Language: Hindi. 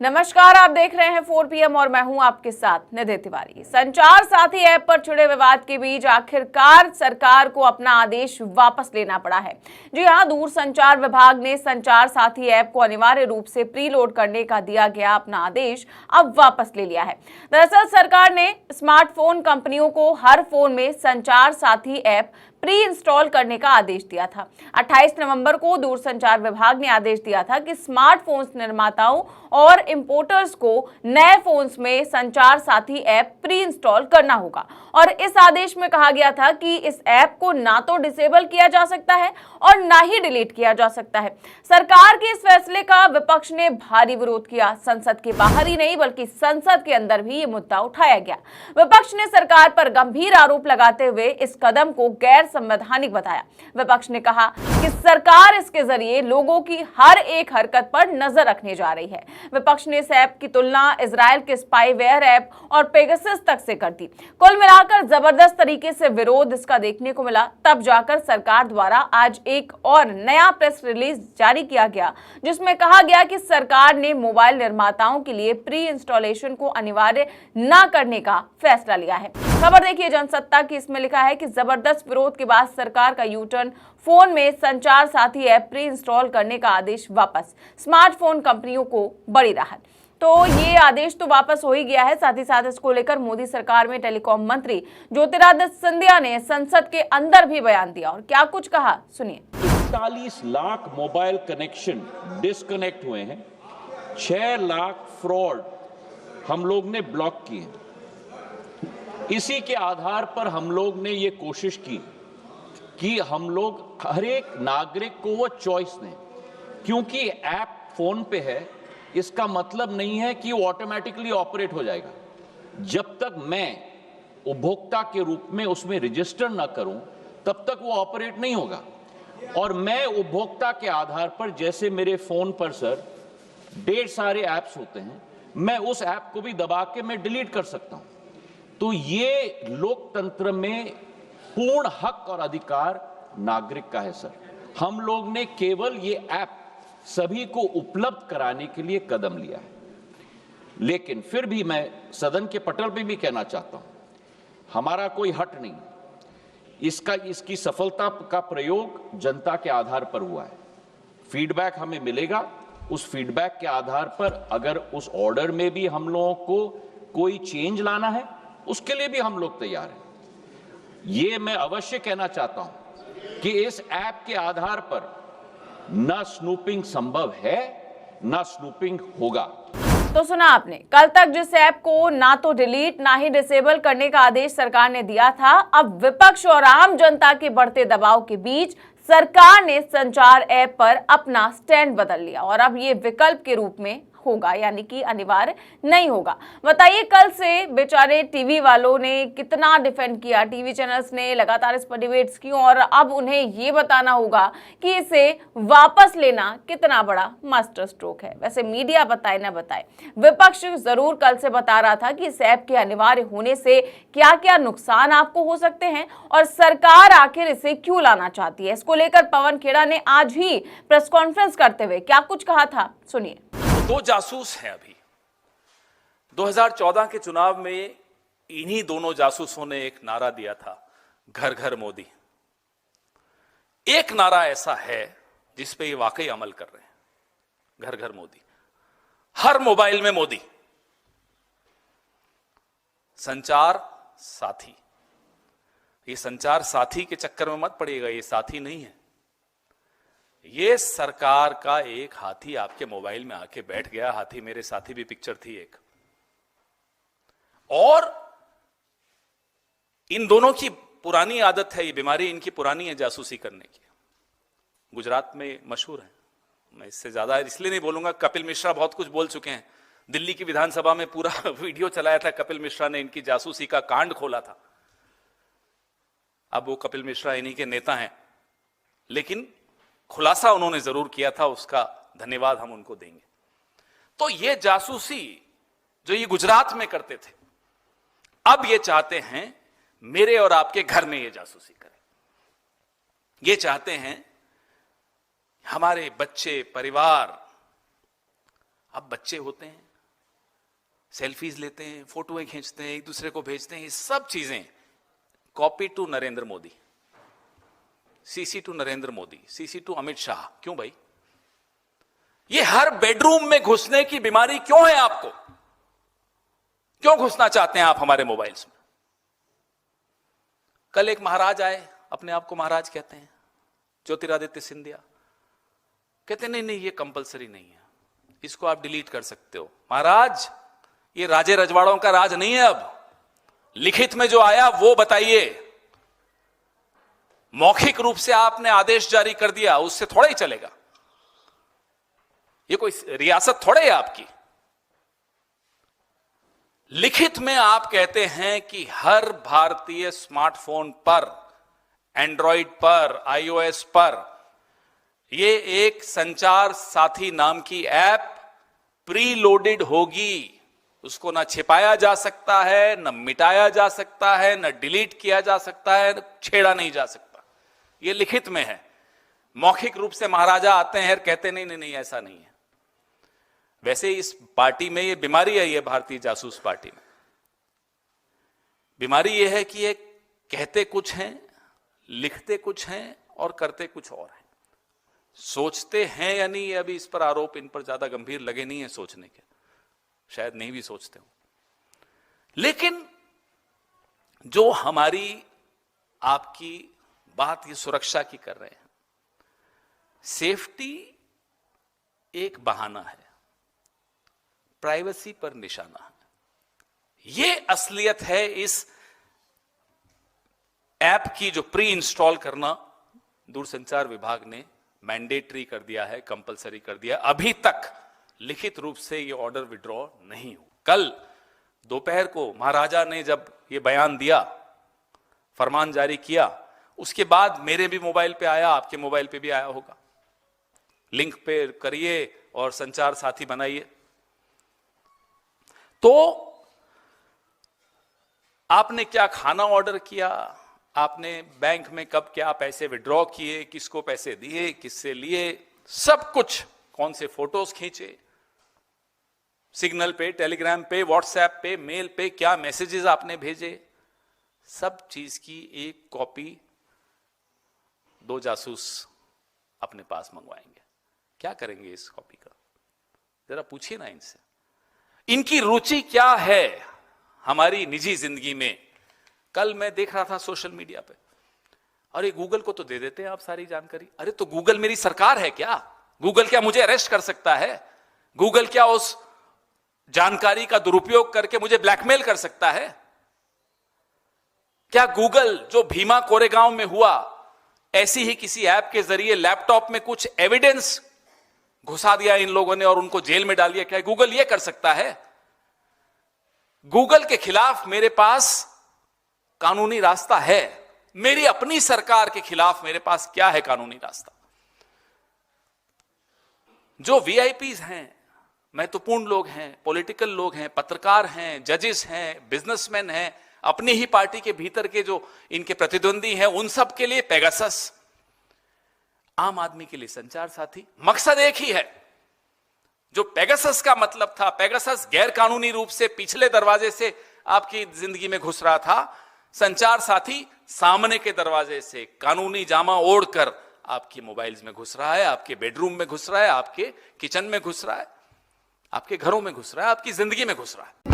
नमस्कार, आप देख रहे हैं 4 PM और मैं हूं आपके साथ निधि तिवारी। संचार साथी ऐप पर छिड़े विवाद के बीच आखिरकार सरकार को अपना आदेश वापस लेना पड़ा है। जी हां, दूरसंचार विभाग ने संचार साथी ऐप को अनिवार्य रूप से प्रीलोड करने का दिया गया अपना आदेश अब वापस ले लिया है। दरअसल सरकार ने स्मार्टफोन कंपनियों को हर फोन में संचार साथी ऐप प्री इंस्टॉल करने का आदेश दिया था। 28 नवंबर को दूरसंचार विभाग ने आदेश दिया था कि स्मार्टफोन्स निर्माताओं और इंपोर्टर्स को नए फोन्स में संचार साथी ऐप प्री इंस्टॉल करना होगा और इस आदेश में कहा गया था कि इस ऐप को ना तो डिसेबल किया जा सकता है और ना ही डिलीट किया जा सकता है। सरकार के इस फैसले का विपक्ष ने भारी विरोध किया। संसद के बाहर ही नहीं बल्कि संसद के अंदर भी ये मुद्दा उठाया गया। विपक्ष ने सरकार पर गंभीर आरोप लगाते हुए इस कदम को गैर संवैधानिक बताया। विपक्ष ने कहा कि सरकार इसके जरिए लोगों की हर एक हरकत पर नजर रखने जा रही है। विपक्ष ने इस ऐप की तुलना इजराइल के स्पाईवेयर ऐप और पेगासस तक से कर दी। कुल मिलाकर जबरदस्त तरीके से विरोध इसका देखने को मिला। तब जाकर सरकार द्वारा आज एक और नया प्रेस रिलीज जारी किया गया, जिसमें कहा गया कि सरकार ने मोबाइल निर्माताओं के लिए प्री इंस्टॉलेशन को अनिवार्य न करने का फैसला लिया है। खबर देखिए जनसत्ता की, इसमें लिखा है कि जबरदस्त विरोध के बाद सरकार का यू टर्न, फोन में संचार साथी ऐप प्री इंस्टॉल करने का आदेश वापस, स्मार्टफोन कंपनियों को बड़ी राहत। तो ये आदेश तो वापस हो ही गया है। साथ ही साथ इसको लेकर मोदी सरकार में टेलीकॉम मंत्री ज्योतिरादित्य सिंधिया ने संसद के अंदर भी बयान दिया और क्या कुछ कहा, सुनिए। 41 लाख मोबाइल कनेक्शन डिस्कनेक्ट हुए हैं, 6 लाख फ्रॉड हम लोग ने ब्लॉक किए। इसी के आधार पर हम लोग ने ये कोशिश की कि हम लोग हर एक नागरिक को वो चॉइस दें, क्योंकि ऐप फोन पे है इसका मतलब नहीं है कि वो ऑटोमेटिकली ऑपरेट हो जाएगा। जब तक मैं उपभोक्ता के रूप में उसमें रजिस्टर ना करूं तब तक वो ऑपरेट नहीं होगा। और मैं उपभोक्ता के आधार पर, जैसे मेरे फोन पर सर ढेर सारे ऐप्स होते हैं, मैं उस ऐप को भी दबा के मैं डिलीट कर सकता हूं। तो ये लोकतंत्र में पूर्ण हक और अधिकार नागरिक का है सर। हम लोग ने केवल ये ऐप सभी को उपलब्ध कराने के लिए कदम लिया है। लेकिन फिर भी मैं सदन के पटल पे भी कहना चाहता हूं, हमारा कोई हट नहीं। इसकी सफलता का प्रयोग जनता के आधार पर हुआ है। फीडबैक हमें मिलेगा, उस फीडबैक के आधार पर अगर उस ऑर्डर में भी हम लोगों को कोई चेंज लाना है, उसके लिए भी हम लोग तैयार हैं। ये मैं अवश्य कहना चाहता हूं कि इस ऐप के आधार पर न स्नूपिंग संभव है, न स्नूपिंग होगा। तो सुना आपने, कल तक जिस ऐप को ना तो डिलीट ना ही डिसेबल करने का आदेश सरकार ने दिया था, अब विपक्ष और आम जनता के बढ़ते दबाव के बीच सरकार ने संचार ऐप पर अपना स्टैंड बदल लिया और अब ये विकल्प के रूप में होगा, यानी कि अनिवार्य नहीं होगा। बताइए, कल से बेचारे टीवी वालों ने कितना डिफेंड किया, टीवी चैनल्स ने लगातार इस पर डिबेट्स की और अब उन्हें ये बताना होगा कि इसे वापस लेना कितना बड़ा मास्टर स्ट्रोक है। वैसे मीडिया बताए ना बताए, विपक्ष जरूर कल से बता रहा था कि इस ऐप के अनिवार्य होने से क्या क्या नुकसान आपको हो सकते हैं और सरकार आखिर इसे क्यों लाना चाहती है। इसको लेकर पवन खेड़ा ने आज ही प्रेस कॉन्फ्रेंस करते हुए क्या कुछ कहा था, सुनिए। दो जासूस हैं अभी। 2014 के चुनाव में इन्हीं दोनों जासूसों ने एक नारा दिया था, घर घर मोदी। एक नारा ऐसा है जिस पे ये वाकई अमल कर रहे हैं, घर घर मोदी, हर मोबाइल में मोदी। संचार साथी, ये संचार साथी के चक्कर में मत पड़िएगा, ये साथी नहीं है। ये सरकार का एक हाथी आपके मोबाइल में आके बैठ गया। हाथी मेरे साथी भी पिक्चर थी एक। और इन दोनों की पुरानी आदत है, ये बीमारी इनकी पुरानी है जासूसी करने की। गुजरात में मशहूर है, मैं इससे ज्यादा इसलिए नहीं बोलूंगा। कपिल मिश्रा बहुत कुछ बोल चुके हैं। दिल्ली की विधानसभा में पूरा वीडियो चलाया था, कपिल मिश्रा ने इनकी जासूसी का कांड खोला था। अब वो कपिल मिश्रा इन्हीं के नेता हैं, लेकिन खुलासा उन्होंने जरूर किया था, उसका धन्यवाद हम उनको देंगे। तो ये जासूसी जो ये गुजरात में करते थे, अब ये चाहते हैं मेरे और आपके घर में ये जासूसी करें। ये चाहते हैं हमारे बच्चे, परिवार, अब बच्चे होते हैं सेल्फीज लेते हैं, फोटोएं खींचते हैं, एक दूसरे को भेजते हैं, ये सब चीजें copy to Narendra Modi, CC to Narendra Modi, CC to Amit Shah. क्यों भाई? ये हर बेडरूम में घुसने की बीमारी क्यों है आपको? क्यों घुसना चाहते हैं आप हमारे मोबाइल्स में? कल एक महाराज आए, अपने आप को महाराज कहते हैं, ज्योतिरादित्य सिंधिया, कहते नहीं नहीं ये कंपलसरी नहीं है, इसको आप डिलीट कर सकते हो। महाराज, ये राजे रजवाड़ों का राज नहीं है, अब लिखित में जो आया वो बताइए। मौखिक रूप से आपने आदेश जारी कर दिया, उससे थोड़ा ही चलेगा। ये कोई रियासत थोड़े है आपकी। लिखित में आप कहते हैं कि हर भारतीय स्मार्टफोन पर, एंड्रॉइड पर, आईओएस पर ये एक संचार साथी नाम की ऐप प्री लोडेड होगी। उसको ना छिपाया जा सकता है, ना मिटाया जा सकता है, ना डिलीट किया जा सकता है, छेड़ा नहीं जा सकता। ये लिखित में है। मौखिक रूप से महाराजा आते हैं और कहते नहीं नहीं नहीं ऐसा नहीं है। वैसे इस पार्टी में ये बीमारी है, ये भारतीय जासूस पार्टी में बीमारी ये है कि ये कहते कुछ हैं, लिखते कुछ हैं और करते कुछ और हैं। सोचते हैं या नहीं, अभी इस पर आरोप इन पर ज्यादा गंभीर लगे नहीं है सोचने के, शायद नहीं भी सोचते हो। लेकिन जो हमारी आपकी बात ये सुरक्षा की कर रहे हैं, सेफ्टी एक बहाना है, प्राइवेसी पर निशाना है। ये असलियत है इस ऐप की जो प्री इंस्टॉल करना दूरसंचार विभाग ने मैंडेटरी कर दिया है, कंपलसरी कर दिया। अभी तक लिखित रूप से ये ऑर्डर विड्रॉ नहीं हुआ। कल दोपहर को महाराजा ने जब ये बयान दिया, फरमान जारी किया, उसके बाद मेरे भी मोबाइल पे आया, आपके मोबाइल पे भी आया होगा। लिंक पे करिए और संचार साथी बनाइए। तो आपने क्या खाना ऑर्डर किया, आपने बैंक में कब क्या पैसे विड्रॉ किए, किसको पैसे दिए, किससे लिए, सब कुछ, कौन से फोटोज खींचे, सिग्नल पे, टेलीग्राम पे, व्हाट्सएप पे, मेल पे क्या मैसेजेस आपने भेजे, सब चीज की एक कॉपी दो जासूस अपने पास मंगवाएंगे। क्या करेंगे इस कॉपी का? जरा पूछिए ना इनसे, इनकी रुचि क्या है हमारी निजी जिंदगी में। कल मैं देख रहा था सोशल मीडिया पे, अरे गूगल को तो दे देते हैं आप सारी जानकारी। अरे तो गूगल मेरी सरकार है क्या? गूगल क्या मुझे अरेस्ट कर सकता है? गूगल क्या उस जानकारी का दुरुपयोग करके मुझे ब्लैकमेल कर सकता है? क्या गूगल जो भीमा कोरेगांव में हुआ, ऐसी ही किसी ऐप के जरिए लैपटॉप में कुछ एविडेंस घुसा दिया इन लोगों ने और उनको जेल में डाल दिया, क्या गूगल ये कर सकता है? गूगल के खिलाफ मेरे पास कानूनी रास्ता है, मेरी अपनी सरकार के खिलाफ मेरे पास क्या है कानूनी रास्ता? जो वीआईपीज हैं, महत्वपूर्ण लोग हैं, पॉलिटिकल लोग हैं, पत्रकार हैं, जजेस हैं, बिजनेसमैन हैं, अपनी ही पार्टी के भीतर के जो इनके प्रतिद्वंदी हैं, उन सब के लिए पेगासस, आम आदमी के लिए संचार साथी। मकसद एक ही है। जो पेगासस का मतलब था, पेगासस गैर कानूनी रूप से पिछले दरवाजे से आपकी जिंदगी में घुस रहा था, संचार साथी सामने के दरवाजे से कानूनी जामा ओढ़कर आपके मोबाइल्स में घुस रहा है, आपके बेडरूम में घुस रहा है, आपके किचन में घुस रहा है, आपके घरों में घुस रहा है, आपकी जिंदगी में घुस रहा है।